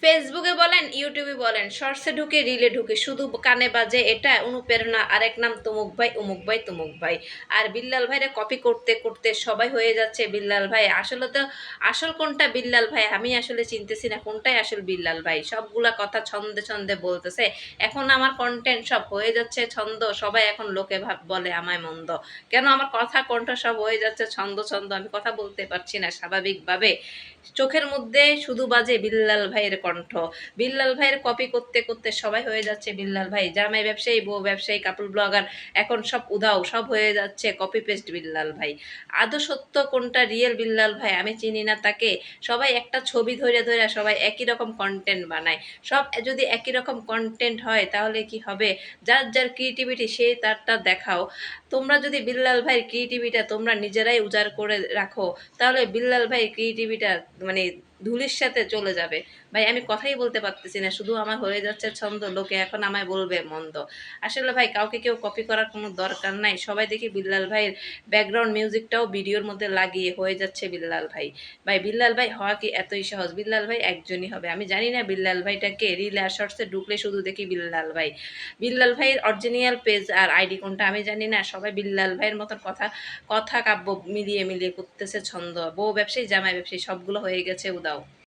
ফেসবুকে বলেন, ইউটিউবে বলেন, শর্টসে ঢুকে, রিলে ঢুকে, শুধু কানে বাজে এটা অনুপ্রেরণা, আরেক নাম তমুক ভাই, অমুক ভাই, তমুক ভাই। আর বিল্লাল ভাইরে কপি করতে করতে সবাই হয়ে যাচ্ছে বিল্লাল ভাই। আসলে তো আসল কোনটা বিল্লাল ভাই আমি আসলে চিনতেছি না, কোনটাই আসল বিল্লাল ভাই। সবগুলা কথা ছন্দে ছন্দে বলতেছে। এখন আমার কন্টেন্ট সব হয়ে যাচ্ছে ছন্দ, সবাই এখন লোকে বলে আমায় মন্দ। কেন আমার কথা কণ্ঠ সব হয়ে যাচ্ছে ছন্দ ছন্দ, আমি কথা বলতে পারছি না স্বাভাবিকভাবে। চোখের মধ্যে শুধু বাজে বিল্লাল ভাইয়ের কণ্ঠ। বিল্লাল ভাইয়ের কপি করতে করতে সবাই হয়ে যাচ্ছে বিল্লাল ভাই। জামাই ব্যবসায়ী, বউ ব্যবসায়ী, কাপল ব্লগার, এখন সব উধাও, সব হয়ে যাচ্ছে কপি পেস্ট বিল্লাল ভাই। আদৌ সত্য কোনটা রিয়েল বিল্লাল ভাই আমি চিনি না তাকে। সবাই একটা ছবি ধরে ধরে সবাই একই রকম কন্টেন্ট বানায়। সব যদি একই রকম কন্টেন্ট হয় তাহলে কি হবে? যার যার ক্রিয়েটিভিটি সে তারটা দেখাও। তোমরা যদি বিল্লাল ভাইয়ের ক্রিয়েটিভিটা তোমরা নিজেরাই উজাড় করে রাখো, তাহলে বিল্লাল ভাই ক্রিয়েটিভিটা মানে ধুলির সাথে চলে যাবে। ভাই আমি কথাই বলতে পারতেছি না, শুধু আমার হয়ে যাচ্ছে ছন্দ, লোকে এখন আমায় বলবে মন্দ। আসলে ভাই কাউকে কেউ কপি করার কোনো দরকার নাই। সবাই দেখি বিল্লাল ভাইয়ের ব্যাকগ্রাউন্ড মিউজিকটাও ভিডিওর মধ্যে লাগিয়ে হয়ে যাচ্ছে বিল্লাল ভাই। ভাই বিল্লাল ভাই হওয়া কি এতই সহজ? বিল্লাল ভাই একজনই হবে। আমি জানি না বিল্লাল ভাইটাকে, রিল আর শর্টসে ঢুকলে শুধু দেখি বিল্লাল ভাই। বিল্লাল ভাইয়ের অরিজিনাল পেজ আর আইডি কোনটা আমি জানি না। সবাই বিল্লাল ভাইয়ের মতন কথা কথা কাব্য মিলিয়ে মিলিয়ে করতেছে ছন্দ। বউ ব্যবসায়ী, জামাই ব্যবসায়ী, সবগুলো হয়ে গেছে উদাও।